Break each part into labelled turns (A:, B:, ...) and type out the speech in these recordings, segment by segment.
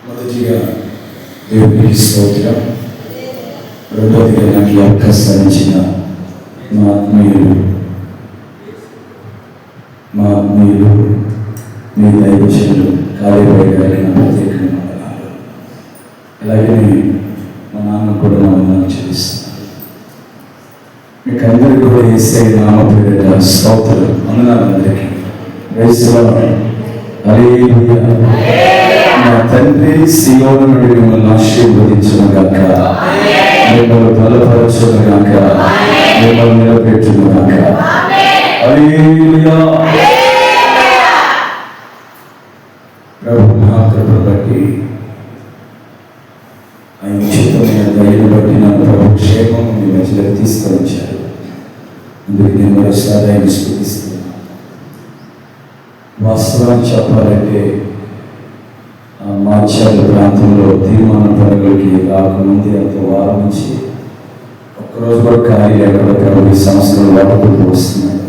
A: మొదటిగా దేవునికి స్తోత్రం. రెండవదిగా నాకు ఈ అవకాశాన్ని ఇచ్చిన మా ఆత్మీయులు మీ దైవజనులు కాళీబాయి గారికి నా ప్రత్యేకమైన వందనాలు. అలాగే మా నాన్న కూడా నా వందనాలు చెల్లిస్తున్నాను. మీకు అందరికీ కూడా యేసయ్య నామమున పేరిట స్తోత్రం. వందనాలు అందరికీ. Praise the lord. హల్లెలూయా. నా తండ్రి సీయోను నుండి మిమ్మల్ని ఆశీర్వదించును గాక, మిమ్మల్ని బలపరచును గాక, మిమ్మల్ని నిలబెట్టును గాక. హల్లెలూయా. ప్రభు మహాకృపను బట్టి, ఆయన ఉచితమైన దయను బట్టి నా ప్రభు క్షేమం మీ మధ్యలో తీసుకొచ్చారు. అందుకు నేను మరోసారి ఆయన స్తుతిస్తున్నాను. వాస్తవాన్ని చెప్పాలంటే మార్చాల ప్రాంతంలో తీర్మాన పనులకి రాకముందే అంత వారం నుంచి ఒక్కరోజు కూడా ఖాళీ లేకుండా ప్రభు ఈ సంవత్సరం వాడుకుంటూ వస్తున్నాడు.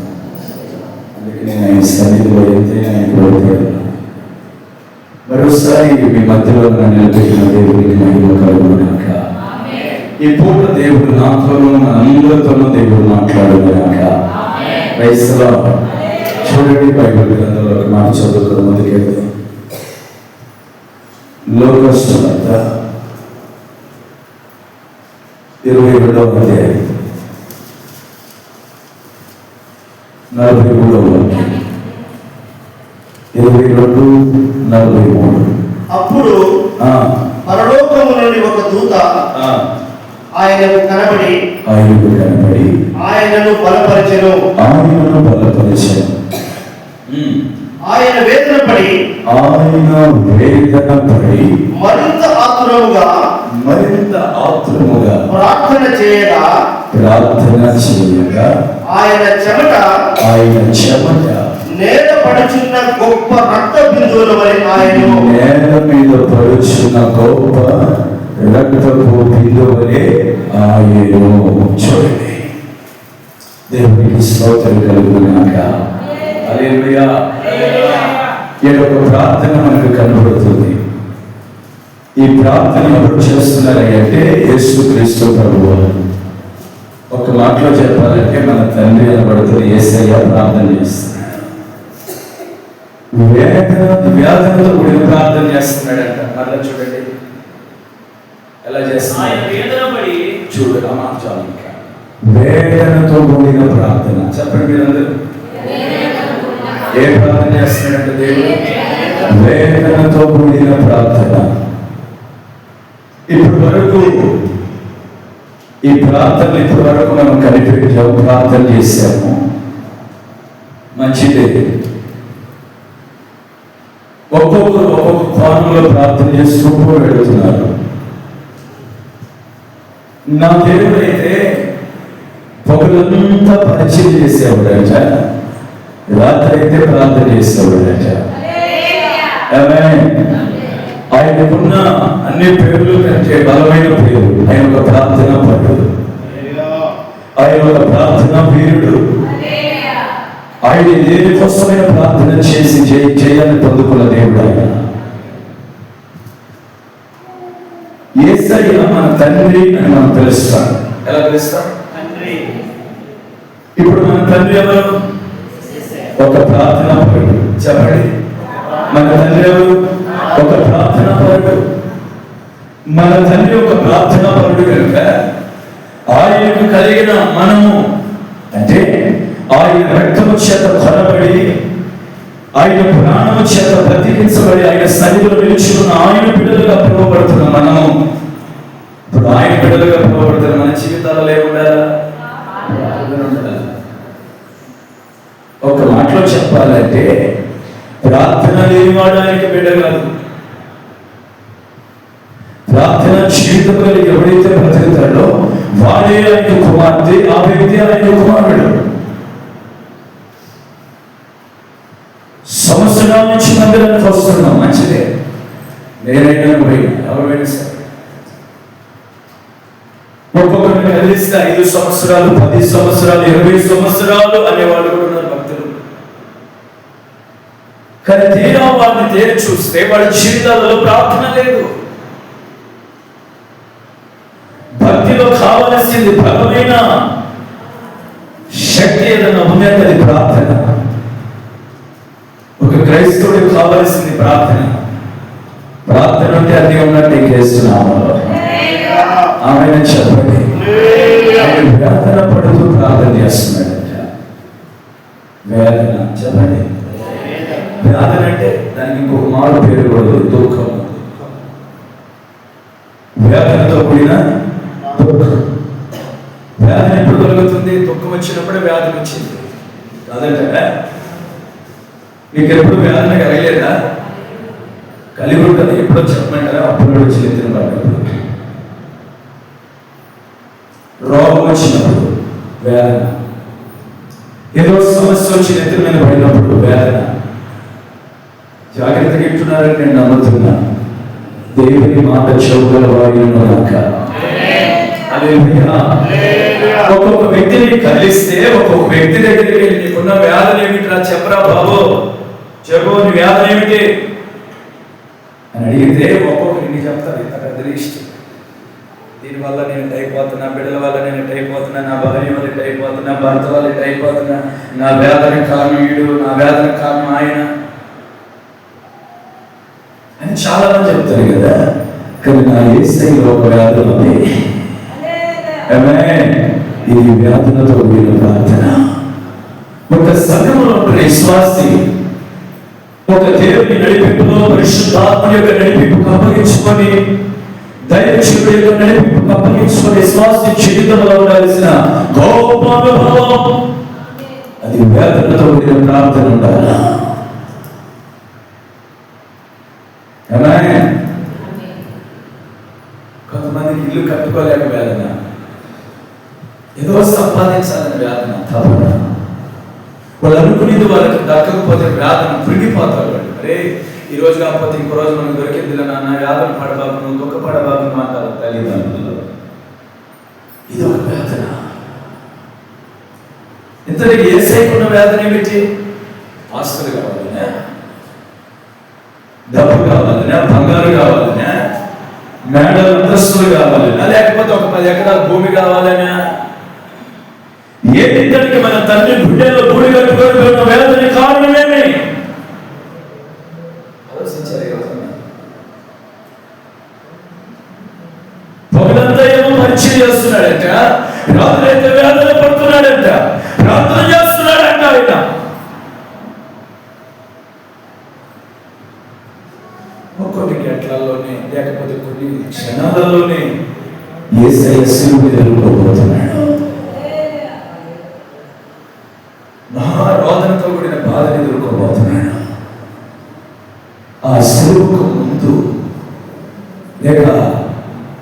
A: అందుకే నేను ఆయన సన్నిధిలో వెళ్తే ఆయన కోరుతాడు. మరోసారి మీ మధ్యలో నన్ను నిలబెట్టిన దేవుడికి మహిమ కలుగుగాక. ఈ పూట దేవుడు నాతోనూ అందరితోనూ దేవుడు మాట్లాడుగాక. Praise the lord. చూడండి, బైబిల్ గ్రంథంలో ఒక మాట చదువుకున్న ముందుకెళ్తాం. లోకస్తులంత 22వ అధ్యాయం 43వ వాక్యం. 22:43.
B: అప్పుడు పరలోకము నుండి ఒక దూత ఆయనకు కనబడి ఆయనను బలపరిచెను. ఆయన వేదన పడి మరింత ఆతురముగా ప్రార్థన చేయగా ఆయన చెమట నేల పడుచున్న గొప్ప రక్త బిందువుల వలె ఆయన
A: నేల మీద పడుచున్న గొప్ప రక్తపు బిందువులే ఆయన. చూడండి, దేవునికి స్తోత్రం కలుగుగాక. హల్లెలూయా. ఈ యొక్క ప్రార్థన మనకు కనబడుతుంది. ఈ ప్రార్థన ఎవరు చేస్తున్నారంటే యేసుక్రీస్తు ప్రభువు. ఒక మాటలో చెప్పాలంటే మన తండ్రి అనబడుతుంది యేసయ్య ప్రార్థన చేస్తున్నాడు. వ్యాధులతో కూడిన ప్రార్థన చేస్తున్నాడంట. అలా చూడండి ఎలా చేస్తున్నాడు. చూడు అమ్మా, చాలు. ఇంకా వేదనతో కూడిన ప్రార్థన. చెప్పండి మీరందరూ, ఏ ప్రార్థన చేస్తున్నాడంటే దేవుడు వేదనతో కూడిన ప్రార్థన. ఇప్పటి వరకు ఈ ప్రార్థన మనం కనిపెట్టాము, ప్రార్థన చేశాము, మంచిదే. ఒక్కొక్కరు ఒక్కొక్క కోణంలో ప్రార్థన చేస్తూ వెళుతున్నారు. నా దేవుడు అయితే పొగలంతా పరిచయం చేసేవాడట, రాత్రి అయితే ప్రార్థన చేసేవాడట. ఆయనకున్న అన్ని పేర్లు కంటే బలమైన పేరు ఆయన ఒక ప్రార్థన పరుడు, ఆయన ఒక ప్రార్థన వీరుడు. ఆయన దేనికోసమైన ప్రార్థన చేసి చేయాలని పొందుకున్న దేవుడు ఆయన. యేసయ్య మన తండ్రి అని మనం పిలుస్తాం. ఎలా పిలుస్తాం? ఇప్పుడు మన తండ్రి ఎవరు? ఒక ప్రార్థన పరుడు. చెప్పండి, మన తండ్రి ఎవరు? ఒక ప్రార్థన పరుడు. మన తండ్రి ఒక ప్రార్థన పరుడు కనుక ఆయనకు కలిగిన మనము అంటే ఆయన రక్తము చేత కొనబడి, ఆయన ప్రాణము చేత బ్రతికించబడి, ఆయన సన్నిధిలో నిలుచుకున్న ఆయన బిడ్డలుగా పిలువబడుతున్న మనము ఇప్పుడు ఆయన బిడ్డలుగా పిలువబడుతున్న మన జీవితాలలో ఏముండాలా? ఒక మాటలో చెప్పాలంటే ప్రార్థన లేనివాడు ఆయనకి బిడ్డ కాదు. ప్రార్థన జీవితం కలిగి ఎవరైతే బ్రతుకుతాడో వాడే ఆయన కుమార్తె, ఆ వ్యక్తి ఆయన కుమారుడు. సంవత్సరాల నుంచి మందిరానికి వస్తున్నాం, మంచిదే. నేనైనా ఎవరైనా సరే ఒక్కొక్కరిని కలిస్తే 5 సంవత్సరాలు, 10 సంవత్సరాలు, 20 సంవత్సరాలు అనేవాళ్ళు కూడా ఉన్నారు భక్తులు. కానీ తీరా వారిని తేరి చూస్తే వాళ్ళ జీవితాలలో ప్రార్థన లేదు. భక్తిలో కావలసింది బలమైన శక్తి ఏదైనా ఉన్నది, అది ప్రార్థన. ఒక క్రైస్తవుడికి కావలసింది ప్రార్థన. ప్రార్థన అంటే అన్ని ఉన్నట్టు చేస్తున్నాము. ఆమె చెప్పండి, ఆయన వేదన పడుతూ ప్రార్థన చేస్తున్నాడంట. వేదన చెప్పండి. వేదన అంటే దానికి ఇంకొక మారు పేరు కూడా దుఃఖం. వేదనతో కూడిన దుఃఖం. వేదన ఎప్పుడు కలుగుతుంది? దుఃఖం వచ్చినప్పుడే వేదన వచ్చింది కాదంటే. మీకు ఎప్పుడు వేదన కలగలేదా? కలిగి ఉంటుంది. ఎప్పుడో చెప్పమంటారా? అప్పుడు వచ్చి ఎత్తిన పడ్డప్పుడు, రోగం వచ్చినప్పుడు వేదన, ఏదో సమస్య వచ్చి ఎత్తిన మీద పడినప్పుడు వేదన. జాగ్రత్తగా ఇట్టున్నారని నేను నమ్ముతున్నా. దేవుని మాట చెవుల వాయుక. ఒక్కొక్క వ్యక్తిని కలిస్తే ఒక్కొక్క వ్యక్తి దగ్గరికి వెళ్ళి నీకున్న వ్యాధులు ఏమిటిరా చెప్పరా బాబు, చెప్పు నీ వ్యాధులు ఏమిటి అని అడిగితే ఒక్కొక్కరికి చెప్తారు. ఇంత పెద్ద లిస్ట్. దీనివల్ల నేను ఇట్ అయిపోతున్నా, బిడ్డల వల్ల నేను ఇట్ అయిపోతున్నా, నా భార్య వల్ల ఇట్ అయిపోతున్నా, భర్త వల్ల ఇట్ అయిపోతున్నా, నా వేదన కారణం వీడు, నా వేదన కారణం ఆయన అని చాలా మంది చెప్తారు కదా. కానీ నా యేసయ్యలో ఒక వ్యాధులు ఉంది. ఇది వ్యాధులతో కూడిన ప్రార్థన. ఒక సంఘంలో విశ్వాసి ఒక దేవుని నడిపింపులో పరిశుద్ధాత్మ యొక్క నడిపింపుకు అప్పగించుకొని, దైవజనుడి యొక్క నడిపింపుకు అప్పగించుకొని విశ్వాసి జీవితంలో ఉండాల్సిన గొప్ప అనుభవం అది వేదనతో కూడిన ప్రార్థన ఉండాలి. కొంతమందికి ఇల్లు కట్టుకోలేక వేదన, ఏదో సంపాదించాలని వేదన, తపన. వాళ్ళు అనుకునేది వాళ్ళకి దక్కకపోతే వేదన, కృంగిపోతారు వాళ్ళు. అరే ఈ రోజు కాకపోతే ఇంకో రోజు మనకు దొరికింది నాన్న, వేదన పడబాకు, నువ్వు దుఃఖ పడబాకు మాట్లాడాలి తల్లిదండ్రులు. ఇది ఒక వేదన. ఇంతటికి యేసయ్యకున్న వేదన ఏమిటి? ఆస్తులు కావాలనే, డబ్బు కావాలనే, బంగారు కావాలనే, మేడలు అంతస్తులు కావాలనా, లేకపోతే ఒక 10 ఎకరాల భూమి కావాలనా? ఏదింటికి మన తండ్రి గుడ్డెలో గూడి కట్టుకొని వేదన కారణమేమి? ఆలోచించారు. పగలంతా ఏమో పరిచయం చేస్తున్నాడంట, రాత్రైతే వేదన పడుతున్నాడంట, ప్రార్థన చేస్తున్నాడంట. ఆయన కొన్ని గంటలలోనే లేకపోతే కొన్ని క్షణాలలోనే యేసయ్య శిలువ మీద ఎదుర్కోబోతున్నాడు. మహారోదనతో కూడిన బాధను ఎదుర్కోబోతున్నాడు. ఆ శిలువకు ముందు లేక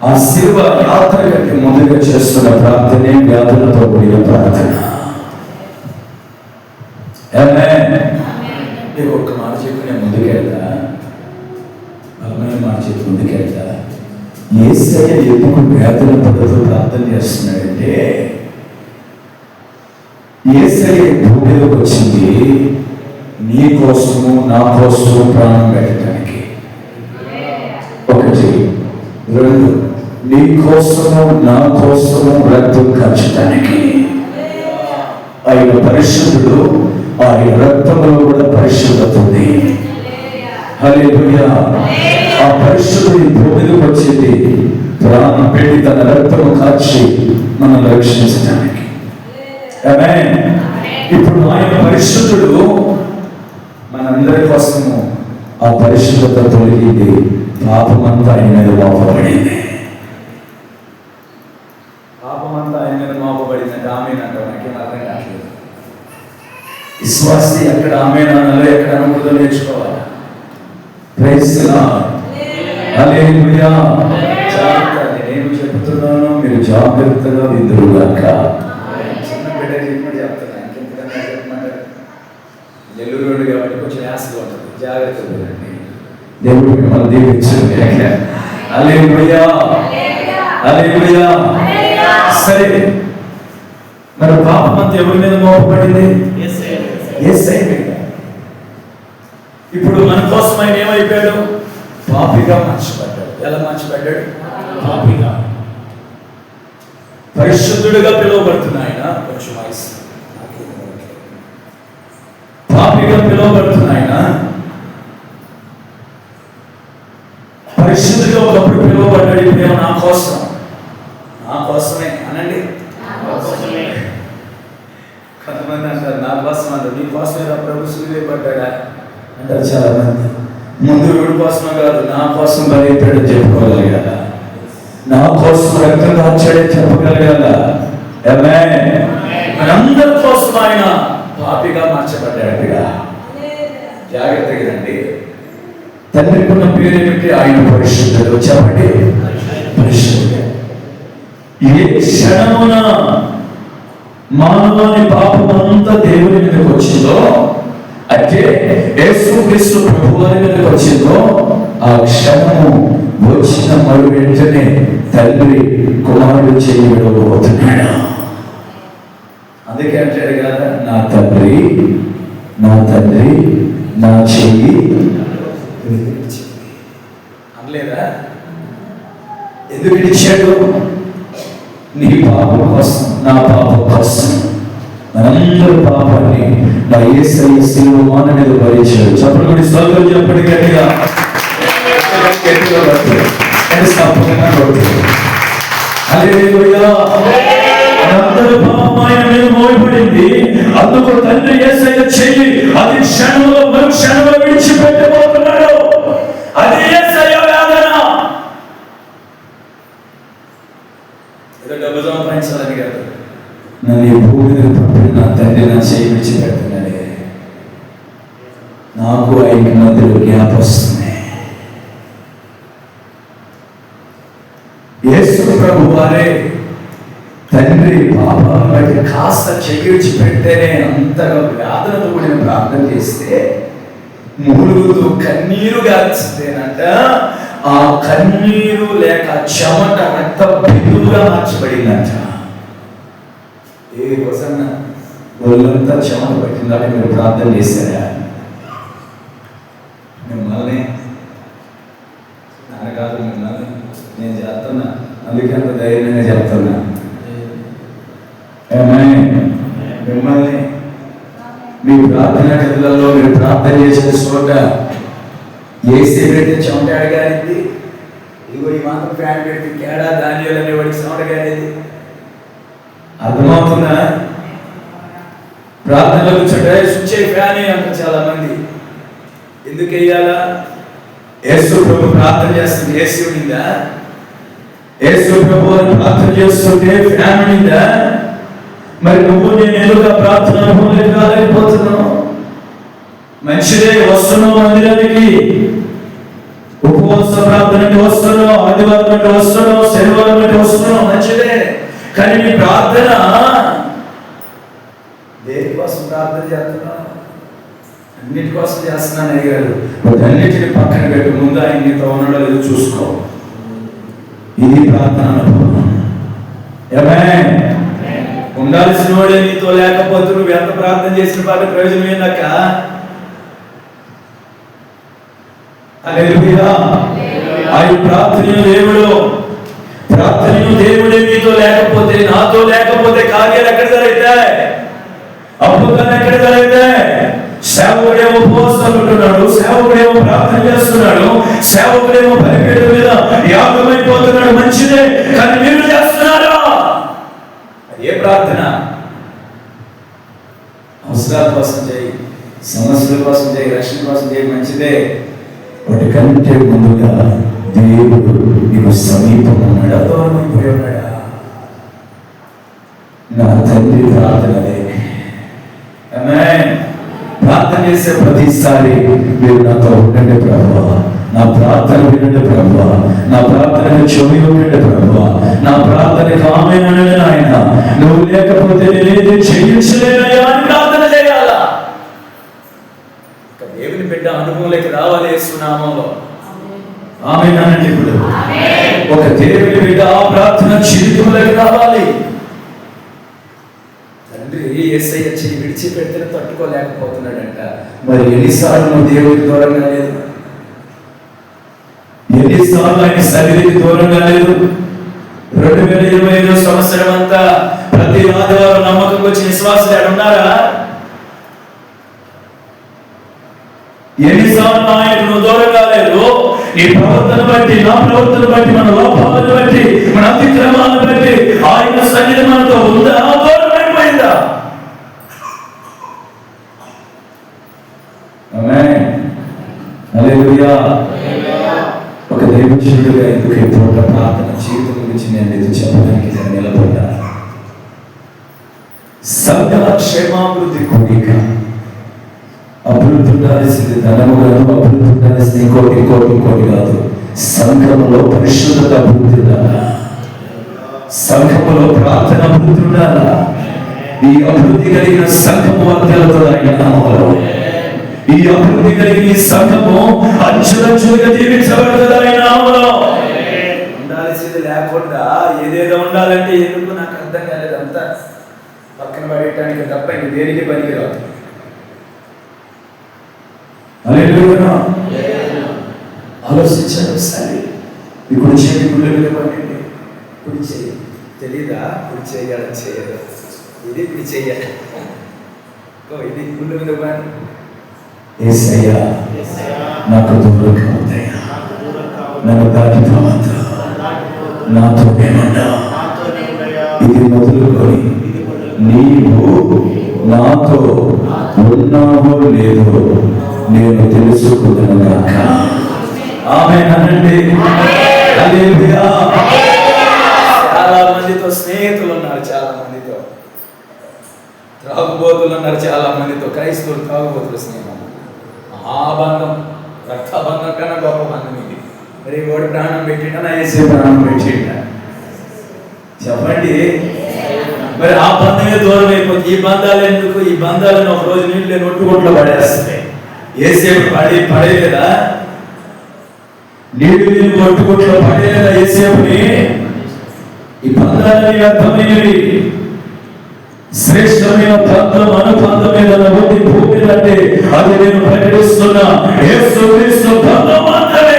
A: ఆ శిలువ యాత్ర కంటే ముందుగా చేస్తున్న ప్రార్థనే వ్యాధులతో కూడిన ప్రార్థన. నీకు ఒక్క మాట చెప్పి నేను ముందుకెళ్తా, బలమైన మాట చెప్పి ముందుకెళ్తా. యేసయ్య ఎందుకు వేదన పడుతూ ప్రార్థన చేస్తున్నాడంటే, యేసయ్య భూమిలోకి వచ్చింది నీ కోసము నా కోసము ప్రాణం పెట్టడానికి. 1, 2 నీ కోసము నా కోసము రక్తం కార్చడానికి. ఆయన పరిశుద్ధుడు, ఆయన రక్తంలో కూడా పరిశుద్ధత ఉంది. హల్లెలూయా. ఆ పరిశుద్ధుడు భూమిలోకి వచ్చింది ప్రాణం పెట్టి తన రక్తము కార్చి మనం రక్షించడానికి. ఇప్పుడు ఆయన పరిశుద్ధుడు, మనందరి కోసము ఆ పరిశుద్ధత తొలగింది, పాపమంతా ఆయన మీద మోపబడింది. పాపమంతా ఆయన మీద మోపబడింది అంటే ఆమేనంటే నాకేం అర్థం కావట్లేదు. విశ్వాసి ఎక్కడ ఆమేనాలో ఎక్కడ అనుభూతం నేర్చుకోవాలి. Praise the lord. హల్లెలూయా. జాగ్రత్త, నేను చెప్తున్నాను, మీరు జాగ్రత్తగా విందురుగాక. నెల్లూరు రోడ్డు కాబట్టి కొంచెం యాసగా ఉంటుంది, జాగ్రత్తగా వినండి. దేవుడు మిమ్మల్ని దీవించండి. హల్లెలూయా, హల్లెలూయా. సరే, మరి పాపం అంతా ఎవరి మీద మోపబడింది? యేసయ్య మీద. ఇప్పుడు మన కోసం ఆయన ఏమైపోయాడు? పాపిగా మార్చబడ్డాడు. ఎలా మార్చబడ్డాడు? పాపిగా. పరిశుద్ధుడిగా పిలువబడుతున్న ఆయన కొంచెం వయసు పాపిగా పిలువబడుతున్న ఆయన పరిశుద్ధిగా ఒకప్పుడు పిలువబడ్డాడు. ఇప్పుడేమో నా కోసమే అనండి. కొంతమంది అంటారు నా కోసం అంటారు. నీ కోసమే ప్రభు సిలువబడ్డాడా అంటారు చాలా మంది. ముందు వీడి కోసమే కాదు, నా కోసం బలైపోయాడు చెప్పుకోగలిగాడా, నా కోసం రక్తం కాచాడే చెప్పగలిగాడా. మనందరి కోసం ఆయన పాపిగా మార్చబడ్డాడుగా. జాగ్రత్తగా రండి. తండ్రికి ఉన్న పేరు ఏమిటి? ఆయన పరిశుద్ధుడు. చెప్పండి, పరిశుద్ధుడు. ఏ క్షణమున మానవాని పాపం అంతా దేవుని మీదకి వచ్చిందో, అంటే యేసుక్రీస్తు ప్రభువారి మీదకి వచ్చిందో, ఆ క్షణము వచ్చిన మరు వెంటనే తండ్రి కుమారుడు చేయబడబోతున్నాడు. అందుకే అంటాడు కదా, నా తండ్రి నా చెయ్యి అనలేదా? ఎందుకు ఇచ్చాడు? నీ పాపం కోసం, నా పాపం కోసం, మనందరి పాపాన్ని నా యేసయ్య శిలువ మాన మీద భరించాడు. చెప్పండి కూడా స్తోత్రం చెప్పండి గట్టిగా. హల్లెలూయా. అందరి పాపం ఆయన మీద మోయబడింది. అందుకు తండ్రి యేసయ్య చెయ్యి అది క్షణంలో మరు క్షణంలో విడిచిపెట్టబోతున్నాడు. అది యేసయ్య వేదన. ఏదో డబ్బు సంపాదించాలని కాదు, నన్ను ఈ భూమి మీద పంపిన నా తండ్రి నా చెయ్యి విడిచిపెడుతున్నాడే. నాకు ఆయన మధ్యలో గ్యాప్ వస్తుంది. యేసు ప్రభు వారే తండ్రి పాపాలను బట్టి కాస్త చెయ్యి పెడితేనే అంతగా వేదనతో కూడిన ప్రార్థన చేస్తే మూలుగుతూ కన్నీరు గార్చితేనంట ఆ కన్నీరు లేక చెమట రక్త బిందువుగా మార్చబడిందంట. ఏ రోజన్న వాళ్ళంతా చెమట పట్టిందంటే మీరు ప్రార్థన చేశారా? మిమ్మల్ని నాన్న కాదు, మిమ్మల్ని నేను చేస్తున్నా. అందుకే అంత ధైర్యంగా చెప్తున్నా. మిమ్మల్ని మీ ప్రార్థన గదులలో మీరు ప్రార్థన చేసిన చోట ఏసీ పెడితే చెమట అడగాలింది. ఇదిగో ఈ మాత్రం ఫ్యాన్ పెడితే కేడా ధాన్యాలు అనేవాడికి చెమట గాలింది. అర్థమవుతుందా? ప్రార్థనలో కూర్చోండి, స్విచ్ ఫ్యాన్ అంటారు చాలా మంది. ఎందుకు వెయ్యాలా? యేసు ప్రభు ప్రార్థన చేస్తుంది, ఏసీ ఉండిందా? యేసు ప్రభు ప్రార్థన చేస్తుంటే ఫ్యాన్ ఉండిందా? మరి నువ్వు నేను ఎందుకు ప్రార్థన అనుభవం కాలేకపోతున్నావు? మంచిదే, వస్తున్నావు మందిరానికి, ఉపవాస ప్రార్థనకి వస్తున్నావు, ఆదివారం అంటే వస్తున్నావు, శనివారం అంటే వస్తున్నావు, మంచిదే. కానీ నీ ప్రార్థన దేని కోసం ప్రార్థన చేస్తున్నావు? అన్నిటి కోసం చేస్తున్నాను అయ్యారు. అన్నిటిని పక్కన పెట్టి ముందు ఆయన నీతో ఉన్నాడో లేదో చూసుకో. ఇది ప్రార్థన అనుభవం. ఉండాల్సిన వాడే నీతో లేకపోతే నువ్వు ఎంత ప్రార్థన చేసిన పాట ప్రయోజనం ఏందక్క? ఆయన ప్రార్థనీయ దేవుడే నీతో లేకపోతే, నాతో లేకపోతే కార్యాలు ఎక్కడ జరుగుతాయి? అద్భుతాలు ఎక్కడ జరుగుతాయి? సేవకుడేమో ఉపవాసాలు ఉంటున్నాడు, సేవకుడేమో ప్రార్థన చేస్తున్నాడు, సేవకుడేమో బలిపీఠం మీద యాగమైపోతున్నాడు, మంచిదే. కానీ మీరు చేస్తున్నారా? ఏ ప్రార్థన? అవసరాల కోసం చేయి, సమస్యల కోసం చేయి, రక్షణ కోసం చేయి, మంచిదే. వాటి కంటే ముందుగా దేవుడు నీకు సమీపం ఉన్నాడా, దూరమైపోయి ఉన్నాడా? నా తండ్రి ప్రార్థనలే. ప్రార్థన చేసే ప్రతిసారి మీరు నాతో ఉండండి ప్రభువా, నా ప్రార్థన వినండి ప్రభువా, నా ప్రార్థనకు చెవి ఉండండి ప్రభువా, నా ప్రార్థనకు ఆమేనండి నాయన. నువ్వు లేకపోతే నేనేది చెయ్యించలేనయ్యా అని ప్రార్థన చేయాలా? దేవుని బిడ్డ అనుభవంలోకి రావాలి యేసు నామములో. ఆమేనండి. ఇప్పుడు ఒక దేవుని బిడ్డ ఆ ప్రార్థన జీవితంలోకి రావాలి. తండ్రి యేసయ్య చెయ్యి విడిచిపెడితే తట్టుకోలేకపోతున్నాడంట. మరి ఎన్నిసార్లు నువ్వు దేవుడికి దూరంగా లేదు? ఎన్నిసార్లు ఆయన సన్నిధికి దూరంగా లేదు? 2025 సంవత్సరం అంతా ప్రతి ఆదివారం నమ్మకం వచ్చి విశ్వాసులు ఎక్కడున్నారా? ఎన్నిసార్లు ఆయనకు నువ్వు దూరంగా లేదు? ఈ ప్రవర్తన బట్టి, నా ప్రవర్తన బట్టి, మన లోపాలను బట్టి, మన అతిక్రమాలను బట్టి ఆయన సన్నిధి మనతో ఉందా? దూరమైపోయిందా? ఆమేన్. హల్లెలూయా. ఒక దైవజనుడిగా ఎందుకు ఎప్పుడు ప్రార్థన జీవితం గురించి నేను ఇది చెప్పడానికి నేను నిలబడ్డా. సంఘ క్షేమాభివృద్ధి కోరిక, అభివృద్ధి ఉండాల్సింది ధనము కాదు, అభివృద్ధి ఉండాల్సింది ఇంకోటి కాదు. సంఘములో పరిశుద్ధత అభివృద్ధి ఉండాలా, సంఘములో ప్రార్థన అభివృద్ధి ఉండాలా. ఈ అభివృద్ధి కలిగిన సంఘము వర్గాలతో ఆయన నామములో, ఈ అభివృద్ధి కలిగిన సంఘము అంచులంచులుగా జీవించబడుతుంది ఆయన నామములో. ఉండాల్సింది లేకుండా ఏదేదో ఉండాలంటే ఎందుకు నాకు అర్థం కాలేదు. అంతా పక్కన పడేయటానికి తప్ప ఇంక దేనికి పనికిరాదు. ఆలోచించాలి ఒకసారి. ఇప్పుడు చేయి గుళ్ళ మీద పడండి. కుడి చెయ్యి తెలీదా? కుడి చెయ్యాలి, చేయదు. ఇది కుడి చెయ్యాలి. ఇది గుళ్ళ మీద పడి యేసయ్యా నాకు దూరంగా ఉందయ్యా, నన్ను దాటిపోవద్దు, నాతో ఏమన్నా ఇది మొదలుకొని నీవు నాతో ఉన్నావో లేదో నేను తెలుసుకున్నాను గాక. ఆమేన్ అనండి. హల్లెలూయా. చాలా మందితో స్నేహితులు ఉన్నారు, చాలా మందితో త్రాగుబోతులు ఉన్నారు, చాలా మందితో క్రైస్తవులు త్రాగుబోతులు స్నేహం. మహాబంధం, రక్తబంధం కన్నా గొప్ప బంధం ఇది. మరి వాడు ప్రాణం పెట్టిండా, నా యేసే ప్రాణం పెట్టిండా? చెప్పండి. మరి ఆ బంధమే దూరం అయిపోతుంది. ఈ బంధాలు ఎందుకు? ఈ బంధాలను ఒక రోజు నీళ్ళు నొట్టుకొట్లో పడేస్తాయి. ఏసేపు పడేలేదా? నీళ్ళు నొట్టుకొట్లో పడేలేదా ఏసేపుని? ఈ బంధాలని అర్థమైనవి. శ్రేష్టమైన బంధం, అనుబంధం ఏదైనా ఉంది భూమి అంటే అది నేను ప్రకటిస్తున్నా యేసుక్రీస్తు బంధం మాత్రమే.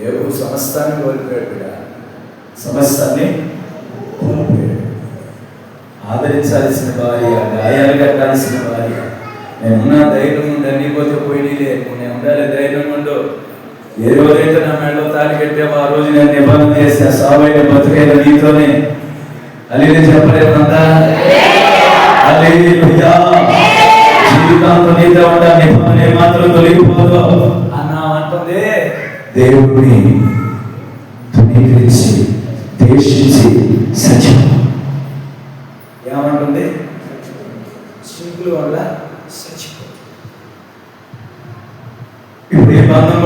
A: యేసు సమస్తాన్ని కోల్పోయాడు, సమస్తాన్ని కోల్పోయాడు. ఆదరించాల్సిన భార్య, గాయాలు కట్టాల్సిన భార్య, నేనున్నా ధైర్యం ఉండి అన్ని పోతే పోయినలే, నేను ఉండాలి ధైర్యం ఉండు. ఏ రోజైతే నా మెడలో తాళి కట్టావో ఆ రోజు నేను నిబంధన చేసిన సావైన బతుకైన నీతోనే. అలీ చెప్పలేదంతా జీవితాంతో నీతో ఉండా, నిబంధన మాత్రం తొలగిపోదు అన్నా అంటుంది. దేవుడిని తునీకరించి ద్వేషించి సత్యం ఏమంటుంది? సింపుల్ వల్ల సచ్చిపో. ఇప్పుడు ఈ బంధం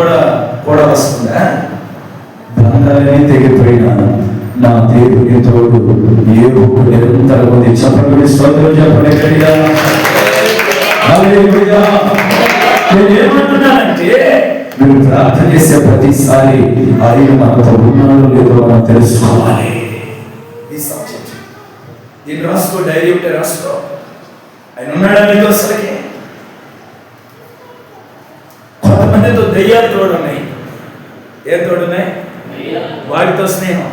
A: కూడా వస్తుందా? బంధాలన్నీ తెగిపోయినా నా దేవుని తోడు ఏదో నిరంతరం ఉంది. చెప్పండి, స్తోత్రం చెప్పండి గట్టిగా. హల్లెలూయా. నేను ఏమంటున్నానంటే మీరు ప్రార్థన చేసే ప్రతిసారి ఆయన మనతో ఉన్నాడో లేదో మనం తెలుసుకోవాలి. ఈ సబ్జెక్ట్ దీన్ని రాసుకో, డైరీ ఉంటే రాసుకో. ఆయన ఉన్నాడా నీతో? అసలుకి కొంతమందితో దయ్యాలు తోడున్నాయి. ఏం తోడున్నాయి? వాడితో స్నేహం.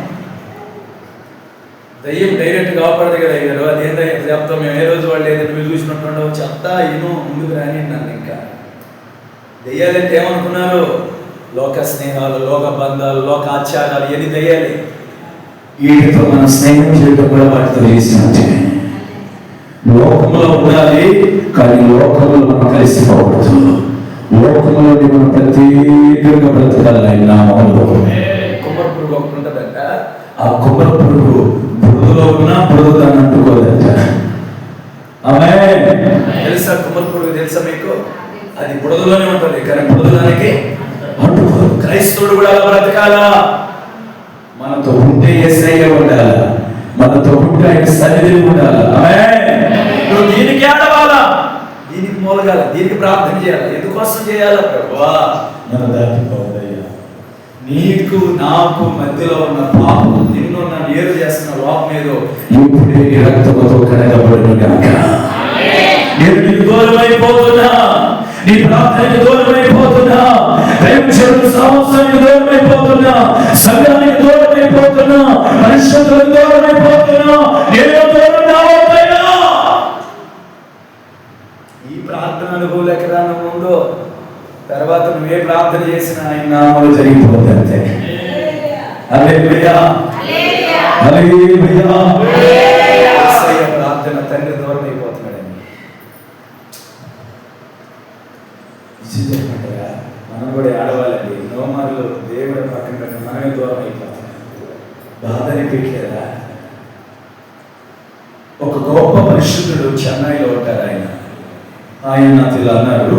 A: దయ్యం డైరెక్ట్ కాపాడదు కదా అయ్యారు. అదేంటో చెప్తాం మేము. ఏ రోజు వాళ్ళు ఏదైనా మీరు చూసినట్టు చెప్తా ఇను ముందుకు రాని నన్ను. ఇంకా దయ్యాలంటే ఏమనుకున్నారు? లోక స్నేహాలు, లోక బంధాలు, లోక ఆచారాలు, ఎన్ని దయ్యాలి. వీటితో మనం స్నేహం చేయడం కూడా వాటితో చేసినట్టే. లోకంలో ఉండాలి కానీ లోకంలో మనం కలిసిపోకూడదు. లోకంలో మనం ప్రత్యేకంగా బ్రతకాలి ఆయన నామములో. కుమ్మర పురుగు ఒకటి ఉంటుందంట. ఆ కుమ్మర పురుగు బురదలో ఉన్నా బురద దాన్ని అంటుకోదంట. ఆమేన్. తెలుసా కుమ్మర పురుగు? తెలుసా మీకు? అది బురదలోనే ఉంటుంది కానీ బురదలోనికి అంటుకోదు. క్రైస్తవుడు కూడా అలా బ్రతకాలా? మనతో ఉంటే యేసయ్య ఉండాలా, మనతో ఉంటే ఆయన సన్నిధి ఉండాలా. ఆమేన్. నువ్వు దీనికి ఆడవాలా, దీనికి మూలగాల, దీనికి ప్రార్థన చేయాలి. ఎందుకోసం చేయాలా? ప్రభువా నన్ను దాటిపోవద్దయ్యా, నీకు నాకు మధ్యలో ఉన్న పాపం, నిన్ను నన్ను ఏరు చేస్తున్న లోపం ఏదో ఇప్పుడే నీ రక్తముతో కడగబడును గాక. నేను నీకు దూరం అయిపోతున్నా, నీ ప్రార్థనకి దూరం అయిపోతున్నా, దైవజనుల సహవాసానికి దూరం అయిపోతున్నా, సంఘానికి దూరం అయిపోతున్నా, మనుషులకు దూరం అయిపోతున్నా. నేను దూరం కావద్దయ్యా. ఈ ప్రార్థన అనుకోలేక రాను ముందు తర్వాత నువ్వే ప్రార్థన చేసిన ఆయన నామములో జరిగిపోతుంది అంతే. హల్లెలూయా, హల్లెలూయా. యేసయ్య ప్రార్థన తండ్రి దూరం అయిపోతున్నాడని చెప్పమంటారా? మనం కూడా ఆడవాలండి. నోమారులు దేవుడి పక్కన పెట్టి మనమే దూరం అయిపోతున్నాం. బాధ అనిపించలేదా? ఒక గొప్ప పరిశుద్ధుడు చెన్నైలో ఉంటారు. ఆయన నాతో ఇలా అన్నారు,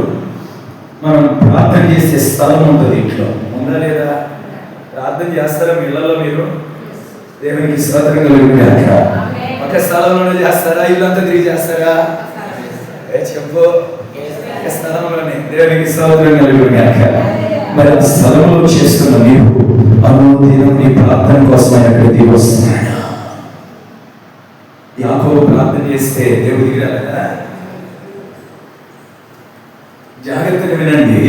A: మనం ప్రార్థన చేసే స్థలం ఉంటుంది ఇంట్లో, ఉందా లేదా? ప్రార్థన చేస్తారా మీ ఇళ్లలో? మీరు దేవునికి స్తోత్రం కలుగుగాక. ఒక స్థలంలోనే చేస్తారా? ఇల్లంతా తిరిగి చేస్తారా? చెప్పు. ఒక స్థలంలోనే దేవునికి స్తోత్రం కలుగుగాక. మరి ఆ స్థలంలో చేస్తున్న నీవు అనుదినం నీ ప్రార్థన కోసమైన దిగి వస్తున్నాడు. యాకోబు ప్రార్థన చేస్తే దేవుడు దిగిరాడు కదా. జాగ్రత్తగా వినండి.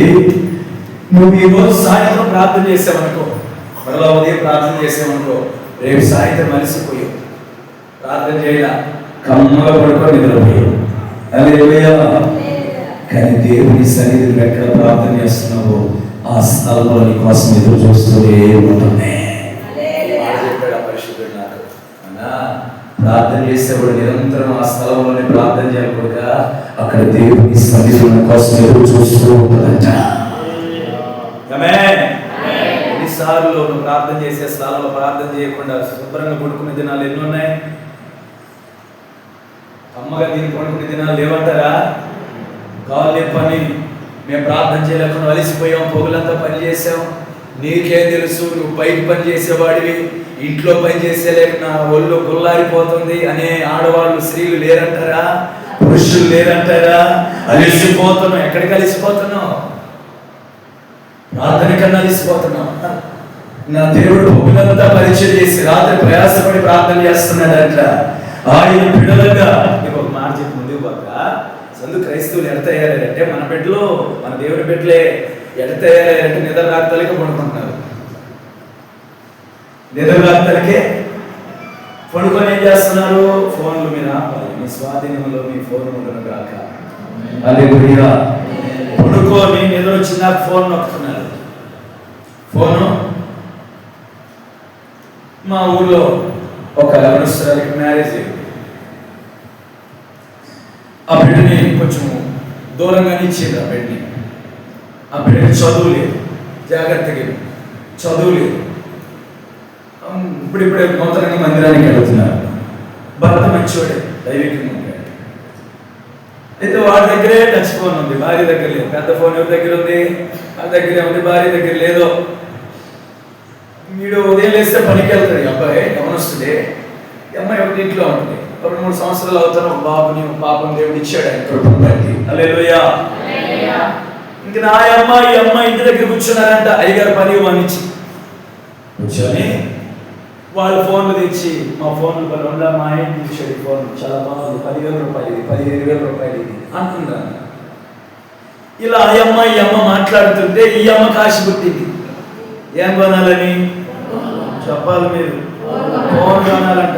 A: నువ్వు ఈ రోజు సాయంత్రం ప్రార్థన చేసావనుకో, మరలా ఉదయం ప్రార్థన చేసావనుకో, రేపు సాయంత్రం అలసిపోయావు, ప్రార్థన చేయడా, కమ్మగా పడుకొని నిద్రపోయావు. హల్లెలూయా. కానీ దేవుని సన్నిధిలో ఎక్కడ ప్రార్థన చేస్తున్నావో ఆ స్థలంలో నీ కోసం ఎదురు చూస్తూనే ఉంటుంది. చెప్పాడు ఆ పరిశుద్ధుడు నాకు, అన్నా ప్రార్థన చేసేవాడు నిరంతరం ఆ స్థలంలోనే ప్రార్థన చేయకూడక అక్కడ దేవుని సన్నిధుల కోసం ఎదురు చూస్తూ ఉంటుందంట. ఎన్నిసార్లు నువ్వు ప్రార్థన చేసే స్థలంలో ప్రార్థన చేయకుండా శుభ్రంగా పడుకునే దినాలు ఎన్ని ఉన్నాయి? అమ్మగా దీన్ని పడుకునే దినాలు లేవంటారా? కావాలి పని, మేము ప్రార్థన చేయలేకుండా అలసిపోయాం, పొగులంతా పని చేసాం, నీకేం తెలుసు, నువ్వు బయట పని చేసేవాడివి, ఇంట్లో పని చేసేలేక నా ఒళ్ళు గుల్లారిపోతుంది అనే ఆడవాళ్ళు స్త్రీలు లేరంటారా? పురుషులు లేరంటారా? అలిసిపోతున్నావు. ఎక్కడికి అలిసిపోతున్నావు? ప్రార్థన కన్నా అలిసిపోతున్నావు. నా దేవుడు పొగులంతా పరిచయం చేసి రాత్రి ప్రయాసపడి ప్రార్థన చేస్తున్నాడంట. ఆయన బిడ్డలుగా నీకు ఒక మాట చెప్పి ముందుకు పోక, సందు క్రైస్తవులు ఎడతయ్యారంటే మన బిడ్డలు, మన దేవుడి బిడ్డలే ఎడతయ్యారంటే నిద్ర రాత్రలకే పడుకుంటున్నారు. నిద్ర రాత్రలకే పడుకొని ఏం చేస్తున్నారు? ఫోన్లు మీద ఆపాలి. మీ స్వాధీనంలో మీ ఫోన్ ఉండను కాక. హల్లెలూయా. పడుకొని నిద్ర వచ్చిన ఫోన్ నొక్కుతున్నారు. ఫోను మా ఊళ్ళో ఒక లగ్నస్తురాలికి మ్యారేజ్ అయింది. ఆ బిడ్డని కొంచెం దూరంగానే ఇచ్చేది. ఆ బిడ్డని, ఆ బిడ్డకి చదువు లేదు, జాగ్రత్తగా చదువు లేదు. ఇప్పుడిప్పుడే నూతనంగా మందిరానికి వెళుతున్నారు. భర్త మంచివాడే, దైవికంగా ఉంటాడు. అయితే వాడి దగ్గరే టచ్ ఫోన్ ఉంది, భార్య దగ్గర లేదు. పెద్ద ఫోన్ ఎవరి దగ్గర ఉంది? వాళ్ళ దగ్గరే ఉంది, భార్య దగ్గర లేదు. వీడు ఉదయం లేస్తే పనికి వెళ్తాడు. అబ్బాయి గమనిస్తుంది, అమ్మాయి ఒకటి ఇంట్లో ఉంటుంది. 2-3 సంవత్సరాలు అవుతాను. ఒక బాబుని ఒక పాపం దేవుడు ఇచ్చాడు ఆయన కృపను బట్టి. హల్లెలూయా. ఇంక నా అమ్మాయి ఇంటి దగ్గర కూర్చున్నారంట. అయ్యగారు పని ఇవ్వనిచ్చి కూర్చొని వాళ్ళ ఫోన్లు తెచ్చి, మా ఫోన్లు బలంగా మా ఇంటికి ఇచ్చాడు. ఫోన్ చాలా బాగుంది, 10,000 రూపాయలు ఇది, 15,000 రూపాయలు ఇది అంటున్నాను. ఇలా ఈ అమ్మ మాట్లాడుతుంటే ఈ అమ్మ కాశి పుట్టింది. ఏం కొనాలని చెప్పాలి మీరు? ఫోన్ కొనాలంట.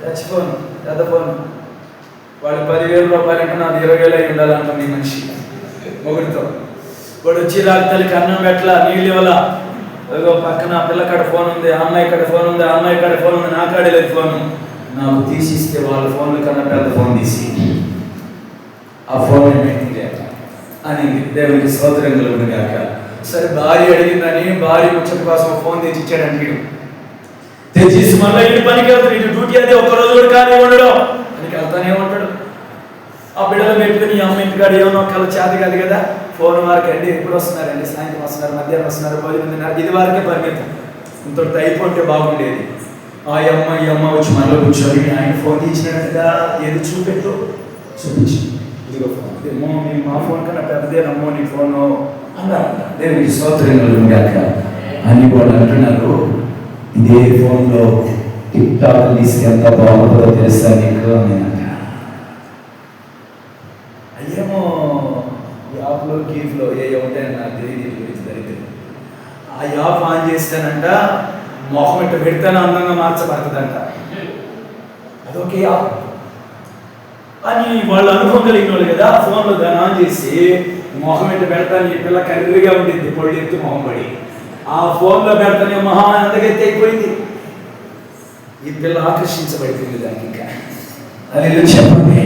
A: టచ్ ఫోన్, పెద్ద ఫోన్. వాడు 10,000 రూపాయలు అంటే నాది 20,000 అయి ఉండాలంట. నీ మనిషి మొగుడితో వాడు వచ్చి రాత్రికి అన్నం పెట్టలా, నీళ్ళు ఇవ్వాల. అదిగో పక్కన పిల్లకాడ ఫోన్ ఉంది, అమ్మాయి కాడ ఫోన్ ఉంది, అమ్మాయి కాడ ఫోన్ ఉంది, నా కాడే లేదు ఫోను. నాకు తీసిస్తే వాళ్ళ ఫోన్ల కన్నా పెద్ద ఫోన్ తీసి ఆ ఫోన్ మెయింటైన్ చేయాలి అని దేవునికి స్తోత్రం కలుగును గాక. సరే భార్య అడిగిందని భార్య ముచ్చట కోసం ఫోన్ తెచ్చి ఇచ్చాడంట. వీడు తెచ్చేసి మళ్ళీ ఇంటి పనికి వెళ్తాడు. ఇటు డ్యూటీ అదే, ఒక్కరోజు కూడా కానీ ఉండడం పనికి వెళ్తానే ఉంటాడు. ఆ బిడ్డలు పెట్టుకుని ఈ అమ్మ ఇంటికాడ ఏమో కళ్ళ చేత కాదు కదా, ఫోన్ వారికి అండి ఎప్పుడు వస్తున్నారండి, సాయంత్రం వస్తున్నారు, మధ్యాహ్నం వస్తున్నారు, భోజనం, ఇది వారికే పరిమితం. ఇంత అయిపోతే బాగుండేది. ఆ అమ్మ వచ్చి మనలో కూర్చొని ఆయన ఫోన్ ఇచ్చినాడు కదా, ఏది చూపెట్టు చూపించి, ఇదిగో ఫోన్, మా ఫోన్ కన్నా పెద్దదే నమ్మో నీ ఫోను అన్నారు. దేవునికి స్తోత్రం కలుగును గాక. అని వాళ్ళు అంటున్నారు, ఇదే ఫోన్లో టిక్ టాక్ తీసి ఎంత బాగుంటుందో తెలుసా నీకు అని అంటారు. అయ్యేమో యాప్లో గీఫ్లో ఏ ఉంటాయని నాకు తెలియదు గురించి దరిద్రం. ఆ యాప్ ఆన్ చేస్తానంట మొహం ఇట్ట పెడితేనే అందంగా మార్చబడుతుందంట. అదొకే యాప్ అని వాళ్ళు అనుకోగలిగిన వాళ్ళు కదా. ఫోన్లో దాన్ని ఆన్ చేసి మొహం ఇట్ట పెడతాను, ఈ పిల్ల కర్రీగా ఉంటుంది పొడి ఎత్తు మొహం పడి. ఆ ఫోన్లో పెడతానే మొహం అందగెత్తి అయిపోయింది. ఈ పిల్ల ఆకర్షించబడిపోయింది దానికి. ఇంకా అది చెప్పండి,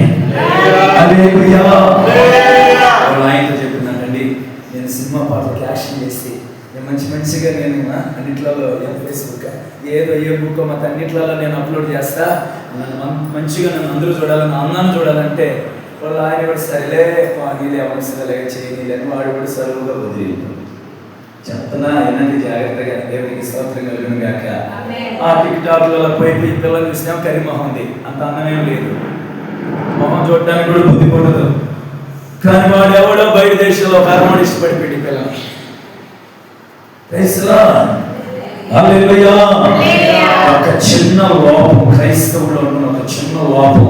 A: ఆయనతో చెప్పిందంటండి, నేను సినిమా పాటలకి యాక్షన్ చేసి నేను మంచిగా నేను అన్నిట్లలో ఫేస్బుక్ ఏదో ఏ బుక్ మొత్తం అన్నిట్లలో నేను అప్లోడ్ చేస్తా, నన్ను మంచిగా నన్ను అందరూ చూడాలని అన్నాను చూడాలంటే వాళ్ళు ఆయన కూడా సరేలే నీళ్ళు అవసరలే చేయని వాడు కూడా సరువుగా వదిలి చెప్తున్నా. ఏంటంటే జాగ్రత్తగా దేవునికి స్తోత్రం కలుగును గాక. ఆ టిక్ టాక్లలో పోయి పిల్లలు చూసినాం కరిమొహం ఉంది, అంత అందమేం లేదు, మొహం చూడడానికి కూడా బుద్ధి పడదు. కానీ వాడు ఎవడో బయట దేశంలో హార్మోన్ ఇష్టపడిపోయి పిల్లలు. ఒక చిన్న లోపం, క్రైస్తవులో ఉన్న ఒక చిన్న లోపం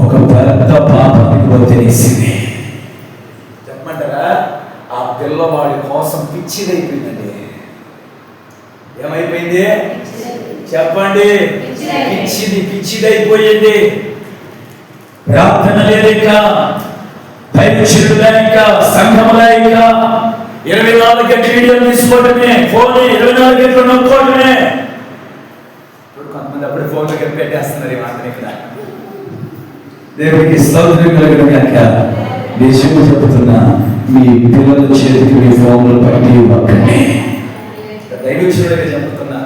A: ఒక పెద్ద పాపానికి వదిలేసింది. చెప్పమంటారా? ఆ పిల్లవాడి కోసం పిచ్చిదైపోయిందండి. ఏమైపోయింది చెప్పండి? పిచ్చిదైపోయింది. ప్రార్థన లేదు ఇంకా, దైవజనులు ఇంకా, సంఘములు ఇంకా, 24 గంటల వీడియోలు తీసుకోవడమే, ఫోన్ 24 గంటలు నొక్కోవడమే. కొంతమంది అప్పుడు ఫోన్లో పెట్టేస్తున్నారు ఈ మాటని. ఇక్కడ దేవుడికి స్తోత్రం కలుగును గాక. నిజము చెబుతున్నా, మీ పిల్లల చేతికి మీ ఫోన్లు పట్టి ఇవ్వకండి. దైవజనుడిగా చెబుతున్నా,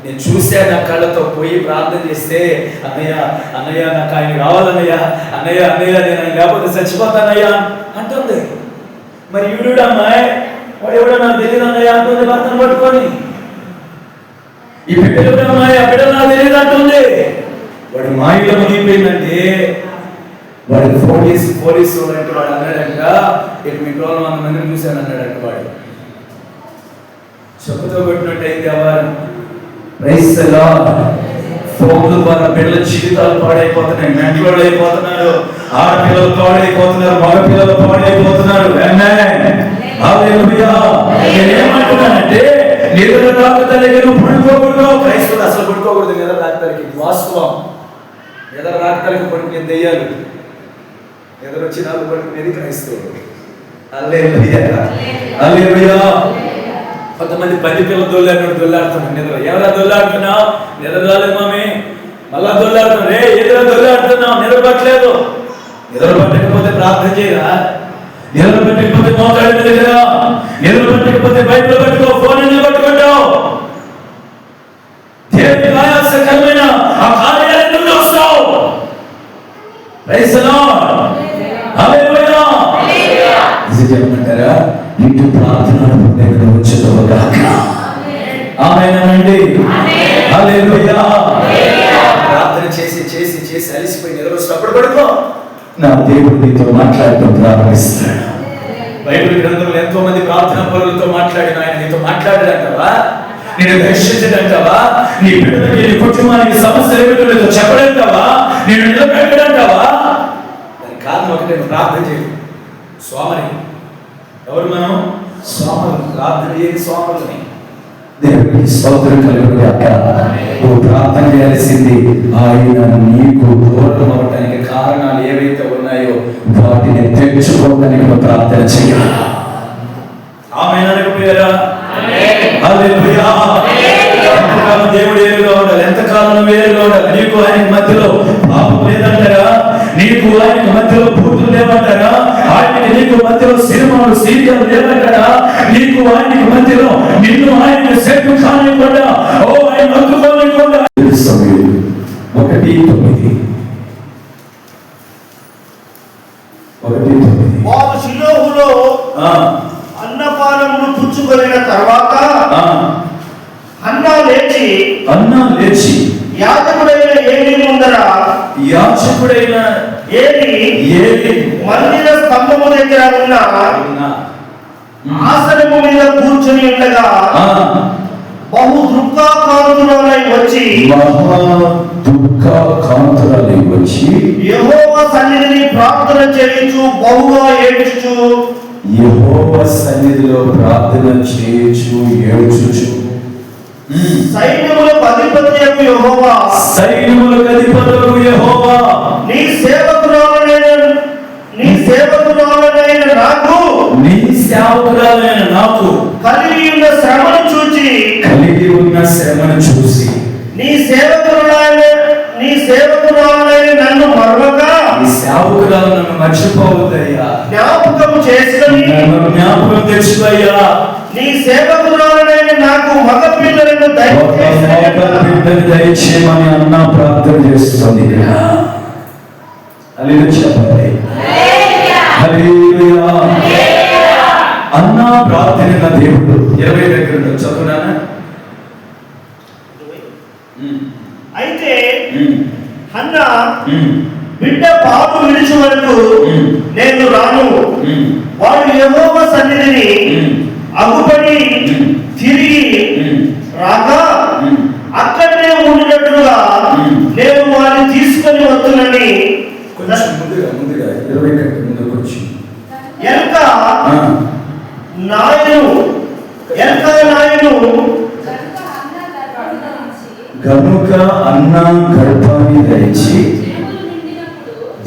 A: నేను చూసా నా కళ్ళతో పోయి ప్రార్థన చేస్తే, అన్నయ్య నాకు ఆయన కావాలన్నయ్య, అన్నయ్య నేను ఆయన లేకపోతే చచ్చిపోతానయ్యా అంటుంది. మరి ఈవిడ అమ్మాయి వాడు ఎవడో నాకు తెలియదు అన్నయ్య అంటుంది భర్తను పట్టుకొని. ఈ బిడ్డ ఎవడ అమ్మాయి, ఆ బిడ్డ నాకు తెలియదు అంటుంది. వాడు మాయలో మునిగిపోయిందంటే వాడు ఫోన్ చేసి పోలీసు అంటే వాడు అన్నాడంట, ఇటు మీ టోల్ 100 మందిని చూశాను అన్నాడంట. వాడు చెప్పుతో కొట్టినట్టు అయింది వ్యవహారం. Praise the lord. ఫోన్ల ద్వారా పిల్లల జీవితాలు పాడైపోతున్నాయి, మెంటలోళ్ళు అయిపోతున్నారు, ఆడపిల్లలు పాడైపోతున్నారు, మగ పిల్లలు పాడైపోతున్నారు. నేనేమంటున్నానంటే, నిద్ర రాకతలకి నువ్వు పడుకోకూడదు. క్రైస్తవుడు అసలు పడుకోకూడదు నిద్ర రాకతలకి, వాస్తవం. నిద్ర రాకతలకి పడుకునే దెయ్యాలు, నిద్ర వచ్చి నాకు పడుకునేది క్రైస్తవుడు. హల్లెలూయా. కొంతమంది 10 పిల్లలు దొల్లాడుతున్నాడు నిద్ర. ఎవరా దొల్లాడుతున్నావు? నిద్ర రాలేదు మామి, మళ్ళా దొల్లాడుతున్నావు. ఎదురు దొల్లాడుతున్నావు, నిద్ర పట్టలేదు. నిద్ర పట్టకపోతే ప్రార్థన చేయరా? నిద్ర పట్టకపోతే మోకాళ్ళ మీద కదా, నిద్ర పట్టకపోతే బైబిల్ పట్టుకో, ఫోన్ ఎందుకు పట్టుకుంటావు? దేవుని ఆయాసకరమైన ఆ కార్యాలు ఎందుకు చూస్తావు? Praise the lord. హల్లెలూయా. ఇది చెప్పమంటారా? ఇంటి ప్రార్థన వచ్చేదోగాక. ఆమేనండి. హల్లెలూయా. ప్రార్థన చేసి చేసి చేసి అలసిపోయి నిద్ర వచ్చినప్పుడు పడుకో, నా దేవుడు నీతో మాట్లాడటం ప్రారంభిస్తాడు. బైబిల్ గ్రంథంలో ఎంతో మంది ప్రార్థనా పరులతో మాట్లాడిన ఆయన నీతో మాట్లాడాడంటావా? నేను దర్శించడంటావా? నీ బిడ్డలకి, నీ కుటుంబానికి సమస్యలు ఏమిటో నీతో చెప్పడంటావా? నేను నిలబెట్టడంటావా? దానికి కారణం ఒకటి, నేను ప్రార్థన చేయను. స్వామిని ఎవరు మనం? స్వాములు. ప్రార్థన చేయని స్వాములని. దేవుడికి స్తోత్రం కలుగును గాక. నువ్వు ప్రార్థన చేయాల్సింది ఆయన నీకు దూరం అవడానికి కారణాలు ఏవైతే ఉన్నాయో వాటిని తెచ్చుకోవడానికి నువ్వు ప్రార్థన చేయాలి. ఆమేన్ అనకపోయారా? హల్లెలూయా. ఎంతకాలం దేవుడు వేరుగా ఉండాలి, ఎంతకాలం వేరుగా ఉండాలి. నీకు ఆయనకి మధ్యలో పాపం లేదంటారా? నీకు ఆయనకి మధ్యలో భూతులు లేవంటారా? ఆయనకి నీకు మధ్యలో సినిమాలు సీరియల్ లేదంటారా? నీకు ఆయనకి మధ్యలో నిన్ను ఆయన సేపు కానివ్వకుండా, ఓ ఆయన అందుకోనివ్వకుండా. 1:9
B: వారు షిలోహులో అన్నపానములు పుచ్చుకొనిన తర్వాత అన్నా లేచి యాజకుడైన ఏలీ ముందర ఏలీ మందిర స్తంభము దగ్గర ఉన్న ఆసనము మీద కూర్చొని ఉండగా బహు దుఃఖాకాంతురాలై వచ్చి
A: మహా దుఃఖాకాంతురాలై వచ్చి
B: యెహోవా సన్నిధిని ప్రార్థన చేయుచు బహుగా ఏడ్చుచు
A: యెహోవా సన్నిధిలో ప్రార్థన చేయుచు ఏడ్చుచు
B: సైన్యములకు అధిపత్యము యెహోవా
A: సైన్యములకు అధిపతులకు యెహోవా
B: నీ సేవకురాలైన నాకు కలిగి ఉన్న శ్రమను చూచి నీ సేవకురాలైన నన్ను మరవక
A: ఈ సేవకురాలు నన్ను మర్చిపోవద్దయ్యా,
B: జ్ఞాపకం చేసుకొని
A: నన్ను జ్ఞాపకం తెచ్చుకయ్యా.
B: నీ సేవకురాలైన నాకు మగ పిల్లలను
A: దయచేయమని అన్న ప్రార్థన చేస్తుంది. హల్లెలూయా చెప్పండి. హల్లెలూయా. అన్న ప్రార్థన దేవుడు 20 దగ్గర చదువునానా.
B: అయితే హన్నా బిడ్డ పాలు విడిచి వరకు నేను రాను, వాడు యెహోవా సన్నిధిని అగుపడి తిరిగి రాక అక్కడనే ఉండినట్లుగా నేను వారిని తీసుకొని వద్దునని
A: ముందుగా 20 కంటే ముందుకు వచ్చి
B: ఎల్కా నాయను
A: గనుక అన్న గర్భాన్ని ధరించి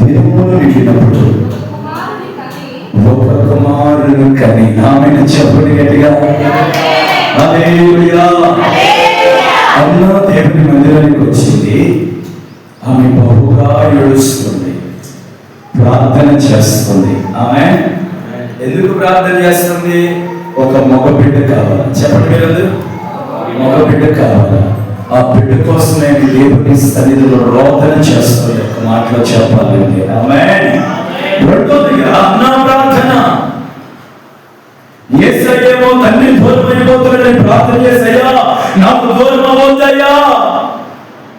A: దినములు నిండినప్పుడు ఒక కుమారుని కని. ఆమెను చెప్పండి గట్టిగా. హల్లెలూయా. అన్న దేవుని మందిరానికి వచ్చింది. ఆమె బహుగా ఏడుస్తుంది, ప్రార్థన చేస్తుంది. ఆమె ఎందుకు ప్రార్థన చేస్తుంది? ఒక మగ బిడ్డ కావాలి. చెప్పండి మీరందరూ, మగ బిడ్డ కావాలి. ఆ బిడ్డ కోసం నేను దేవుని సన్నిధిలో రోదన చేస్తుంది. ఒక మాటలో చెప్పాలండి. ఆమేన్. రెండోదిగా అన్న ప్రార్థన. యేసయ్యేమో తండ్రి దూరం అయిపోతున్నాడని ప్రార్థన చేసయ్యా, నాకు దూరం అవ్వద్దయ్యా.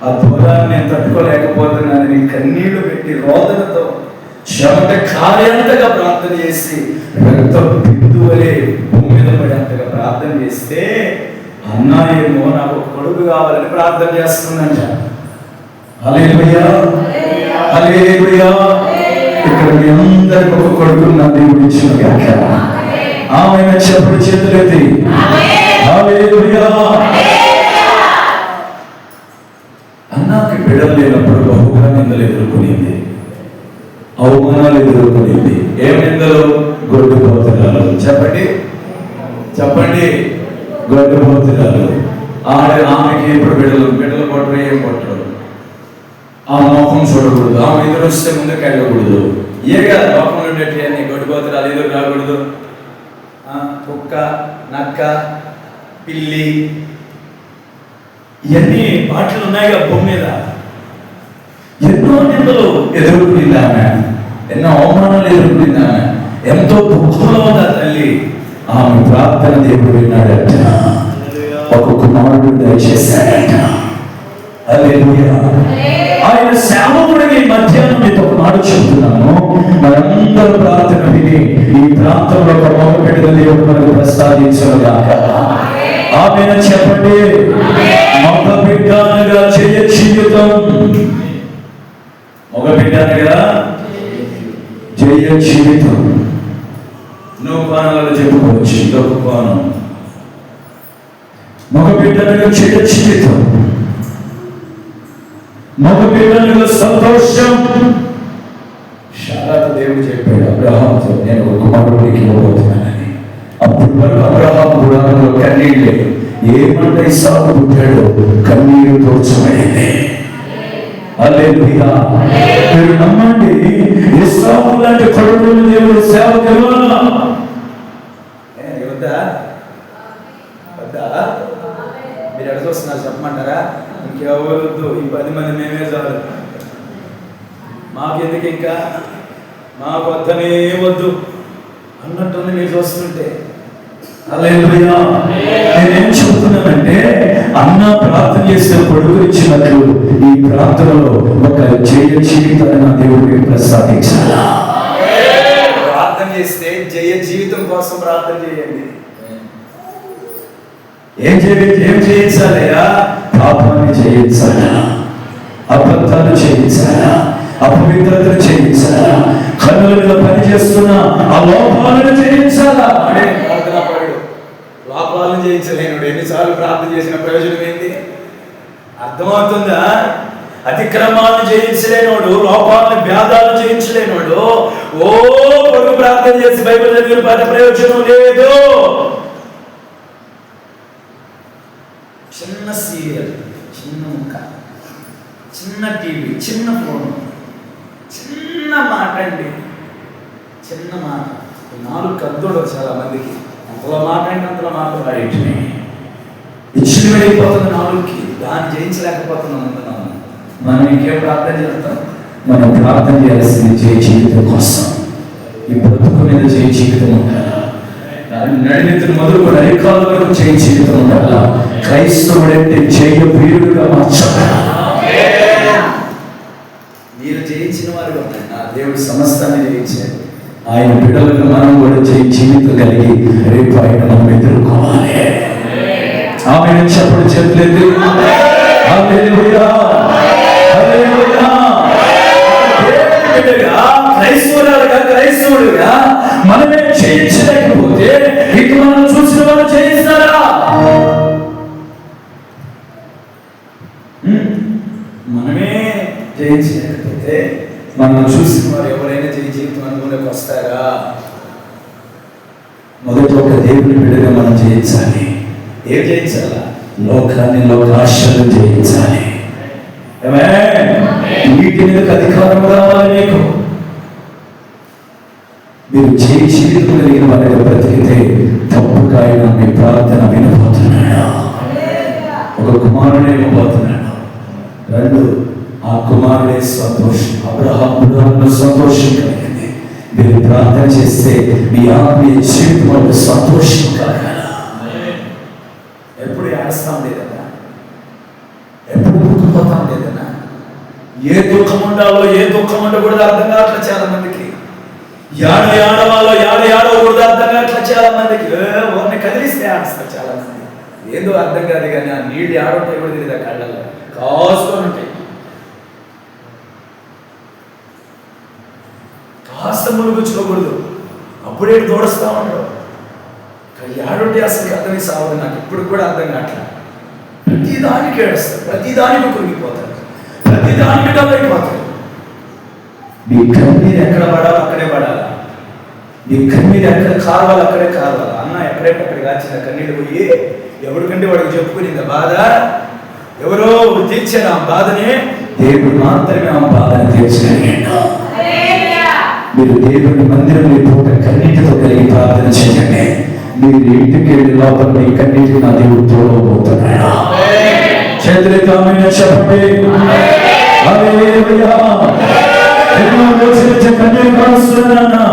A: ఆ దూరాన్ని నేను తట్టుకోలేకపోతున్నానని కన్నీళ్లు పెట్టి రోదనతో చెమట కార్యంతగా ప్రార్థన చేసి రక్త బిందువులే భూమి మీద పడేంతగా ప్రార్థన చేస్తే అన్న ఏమో నాకు కొడుకు కావాలని ప్రార్థన చేస్తుందంట. హల్లెలూయా. హల్లెలూయా. ఇక్కడ మీ అందరికి ఒక కొడుకు నా దేవుడు ఇచ్చిన గాక. ఆమె చెప్పడు చేతులెత్తి హల్లెలూయా. అన్నకి బిడ్డలు లేనప్పుడు బహుగా నిందలు ఎదుర్కొనింది, అవమానాలు ఎదుర్కొనింది. ఏ నిందలు? గొడ్డుపోతురాలు. చెప్పండి చెప్పండి, గొడ్డుపోతురాలు. ఆమెకి ఇప్పుడు బిడ్డలు కొట్టరు, ఏం కొట్టరు. ఆ మోహం చూడకూడదు, ఆమె ఎదురు వస్తే ముందుకు వెళ్ళకూడదు. ఏ కాదు లోకంలో ఉండేటి అన్ని గొడ్డుపోతురాలు ఎదురు రాకూడదు. కుక్క, నక్క, పిల్లి, ఇవన్నీ పాటలు ఉన్నాయిగా భూమి మీద. ఎన్నో నిందలు ఎదుర్కొనింది ఆమె, ఎన్నో అవమానాలు ఎదుర్కొనింది ఆమె. ఎంతో దుఃఖంలో ఉంది ఆ తల్లి. ఆమె ప్రార్థన దేవుడు విన్నాడట, ఒక కుమారుడు దయచేశాడట. హల్లెలూయా. ఆయన సేవకుడికి మధ్యాహ్నం మీతో ఒక మాట చెబుతున్నాను. మనందరూ ప్రార్థన విని ఈ ప్రాంతంలో ఒక మగ బిడ్డ దేవుడు మనకు ప్రసాదించను గాక. ఆమెను చెప్పండి. మగ బిడ్డ అనగా జయ జీవితం. మగ బిడ్డ అనగా జయ జీవితం. నువ్వు కోణాలలో చెప్పుకోవచ్చు, ఇదొక కోణం. మగ బిడ్డ అనగా జయ జీవితం, మగ బిడ్డ అనగా సంతోషం. శారాతో దేవుడు చెప్పాడు అబ్రహాంతో, నేను ఒక కుమారుడికి ఇవ్వబోతున్నానని. అప్పుడు వరకు అబ్రహాం గుడారంలో కన్నీళ్ళే. ఏమంట ఇస్సాకు పుట్టాడు, కన్నీరు తోచమైంది. హల్లెలూయా. మీరు నమ్మండి, ఇస్సాకు లాంటి కొడుకులు దేవుడు సేవకు వద్దా? మీరు ఎక్కడ చూస్తున్నారు చెప్పమంటారా? ఇంకెవరొద్దు, ఈ 10 మంది మేమే చాలు, మాకెందుకు ఇంకా, మాకు వద్దనే వద్దు అన్నట్టుంది మీరు చూస్తుంటే. హల్లెలూయా. నేనేం చెబుతున్నానంటే, అన్న ప్రార్థన చేస్తే కొడుకు ఇచ్చినట్లు ఈ ప్రార్థనలో ఒక జయ జీవితాన్ని నా దేవుడికి ప్రసాదించాలా. ప్రార్థన చేస్తే జయ జీవితం కోసం ప్రార్థన చేయండి. ఏం చేయించాలయ్యా? పాపాన్ని చేయించాలా, అబద్ధాలు చేయించాలా, అపవిత్రతను చేయించాలా, కన్నుల మీద పనిచేస్తున్న ఆ లోపాలను చేయించాలా. అడే ప్రార్థన పరుడు లోపాలను చేయించలేనుడు. ఎన్నిసార్లు ప్రార్థన చేసిన ప్రయోజనం ఏంటి? అర్థమవుతుందా? అతిక్రమాలను జయించలేనోడు, లోపాలను భేదాలను జయించలేనోడు పొడుగు ప్రార్థన చేసి బైబిల్ చదివిన పద ప్రయోజనం లేదు. చిన్న సీరియల్, చిన్న ముక్క, చిన్న టీవీ, చిన్న ఫోన్, చిన్న మాట అండి, చిన్న మాట. 4 కద్దుడు చాలా మందికి. అంతలో మాట అంటే అంతలో మాట బయటనే ఇచ్చిన వెళ్ళిపోతుంది 4కి. దాన్ని జయించలేకపోతున్నాం. మనం ఇంకేం ప్రార్థన చేస్తాం? మనం ప్రార్థన చేయాల్సింది జయ జీవితం కోసం. ఈ బ్రతుకు మీద జయ జీవితం ఉండాలా, నడినెత్తులు మొదలుకొని అరికాల వరకు జయ జీవితం ఉండాలా. క్రైస్తవుడంటే జయ వీరుడుగా మార్చాలి. మీరు జయించిన వారు నా దేవుడు సమస్తాన్ని జయించాడు. ఆయన బిడ్డలకు మనం కూడా జయ జీవితం కలిగి రేపు ఆయన మనం ఎదుర్కోవాలి. ఆమె చెప్పడు చెప్పలేదు. క్రైస్తవుడుగా మనమే జయించలేకపోతే ఇక మనం చూసిన వాళ్ళు జయిస్తారా? మనమే జయించలేకపోతే మనం చూసిన వారు ఎవరైనా జీవితం అనుకునేకి వస్తారా? మొదట ఒక దేవుని బిడ్డగా మనం జయించాలి. ఏం జయించాలా? లోకాన్ని, లోకాశలను జయించాలి. వీటి మీద అధికారం రావాలి మీకు. మీరు జయ జీవితం కలిగిన వారిగా బ్రతికితే తప్పుగా ఆయన మీ ప్రార్థన వినబోతున్నాడు. ఒక కుమారుడే ఇవ్వబోతున్నాడు. 2 ఆ కుమారుడే సంతోషం. అబ్రహాము సంతోషం కలిగింది. మీరు ప్రార్థన చేస్తే మీ ఆత్మీయ జీవితంలో సంతోషం కలగాల. ఎప్పుడు ఏడుస్తాం లేదన్నా, ఎప్పుడు దుఃఖపోతాం లేదన్నా. ఏ దుఃఖం ఉండాలో ఏ దుఃఖం ఉండకూడదు అర్థం కావట్లేదు చాలా మందికి. ఏడవాలో ఏడవకూడదు అర్థం కావట్లేదు చాలా మందికి. వారిని కదిలిస్తే ఆడుస్తారు చాలా మంది. ఏదో అర్థం కాదు కానీ ఆ నీళ్ళు ఆడుంటాయి కూడా తెలియదు. ఆ కళ్ళల్లో కాసుకొని ఉంటాయి. కాస్త ములుగుచ్చుకోకూడదు. అప్పుడే దూడస్తా ఉండవు. ఏడుంటే అసలు అర్థమే సావదు. నాకు ఇప్పుడు కూడా అర్థం కావట్లేదు. ప్రతిదానికి ఏడుస్తారు, ప్రతిదానికి కురిగిపోతారు, ప్రతిదానికి డబ్బైపోతారు. మీ కన్నీరు ఎక్కడ పడాలో అక్కడే పడాలి. మీ కన్నీరు ఎక్కడ కావాలి అక్కడే కావాలి. అన్న ఎక్కడైతే అక్కడ కాచిన కన్నీళ్ళు పోయి ఎవరికంటే వాడికి చెప్పుకునింది బాధ, ఎవరో తీర్చారు ఆ బాధని. దేవుడు మాత్రమే ఆ బాధని తీర్చగలిగాడు. మీరు దేవుని మందిరంలో పూట కన్నీటితో కలిగి ప్రార్థన చేయండి. మీరు ఇంటికి వెళ్ళి లోపల మీ కన్నీటి నా దేవుడు తోడబోతున్నాడు. చేతులతో చెప్పండి. ఎన్నో రోజుల కన్నీరు కాస్తున్నా